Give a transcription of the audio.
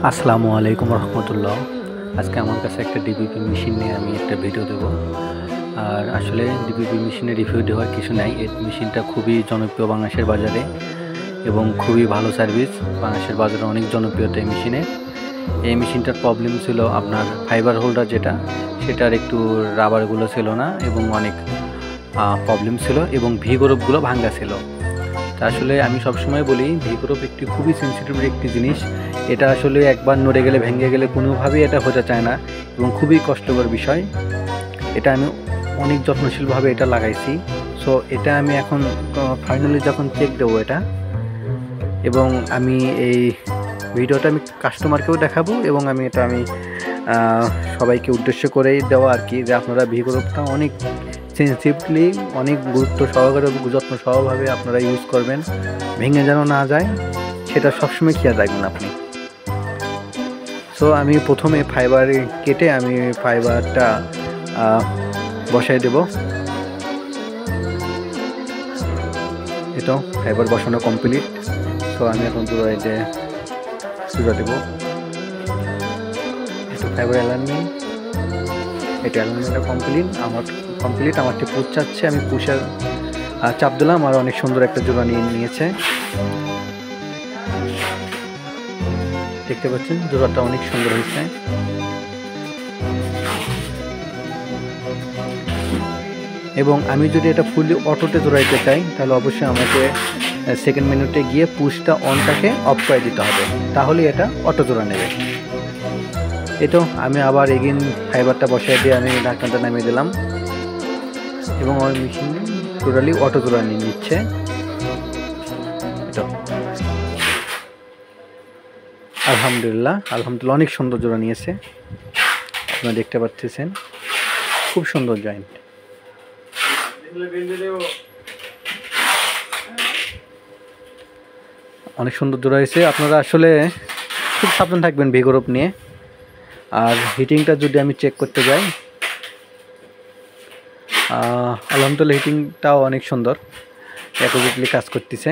আসসালামু আলাইকুম রহমতুল্লাহ। আজকে আমার কাছে একটা ডিপিপি মেশিন নিয়ে আমি একটা ভিডিও দেব। আর আসলে ডিপিপি মেশিনের রিভিউ দেওয়ার কিছু নাই। এই মেশিনটা খুবই জনপ্রিয় বাংলাদেশের বাজারে এবং খুবই ভালো সার্ভিস। বাংলাদেশের বাজারে অনেক জনপ্রিয়তা এই মেশিনের। এই মেশিনটার প্রবলেম ছিল আপনার ফাইবার হোল্ডার যেটা, সেটার একটু রাবারগুলো ছিল না এবং অনেক প্রবলেম ছিল এবং ভি গ্রুপগুলো ভাঙ্গা ছিল। তা আসলে আমি সবসময় বলি ভি গ্রুপ একটি খুবই সেন্সিটিভ একটি জিনিস। এটা আসলে একবার নড়ে গেলে ভেঙে গেলে কোনোভাবেই এটা হতে চায় না এবং খুবই কষ্টকর বিষয়। এটা আমি অনেক যত্নশীলভাবে এটা লাগাইছি। সো এটা আমি এখন ফাইনালি যখন চেক দেবো এটা, এবং আমি এই ভিডিওটা আমি কাস্টমারকেও দেখাবো এবং আমি সবাইকে উদ্দেশ্য করেই দেওয়া আর কি, যে আপনারা ভি গ্রুপটা অনেক সেন্সিটিভলি, অনেক গুরুত্ব সহকারে, যত্ন সহভাবে আপনারা ইউজ করবেন, ভেঙে যেন না যায় সেটা সবসময় খেয়াল রাখবেন আপনি। সো আমি প্রথমে ফাইবার কেটে আমি ফাইবারটা বসাই দেব। এটা ফাইবার বসানো কমপ্লিট। সো আমি এখন জোড়াইতে দেবো। এটা ফাইবার অ্যালাইনমেন্ট, এটা অ্যালাইনমেন্টটা কমপ্লিট। আমারটি পুশ চাচ্ছে, আমি পুশের চাপ দিলাম আর অনেক সুন্দর একটা জোড়া নিয়েছে। দেখতে পাচ্ছেন জোড়াটা অনেক সুন্দর হয়েছে। এবং আমি যদি এটা ফুললি অটোতে জোড়াইতে চাই তাহলে অবশ্যই আমাকে সেকেন্ড মিনিটে গিয়ে পুশটা অনটাকে অফ করে দিতে হবে, তাহলে এটা অটো জোড়া নেবে। এটা আমি আবার এগেইন ফাইবারটা বসাই দিয়ে আমি ঢাকনাটা নামিয়ে দিলাম এবং আমার মেশিন টোটালি অটো জোড়া নিয়ে নিচ্ছে। এটা আলহামদুলিল্লাহ অনেক সুন্দর জোড়া নিয়েছে। আপনারা দেখতে পাচ্ছেন খুব সুন্দর জয়েন্ট, অনেক সুন্দর জোড়া হয়েছে। আপনারা আসলে খুব সাবধান থাকবেন ভি গ্রুপ নিয়ে। আর হিটিংটা যদি আমি চেক করতে যাই, আলহামদুলিল্লাহ হিটিংটাও অনেক সুন্দর, অ্যাকুরেটলি কাজ করতেছে।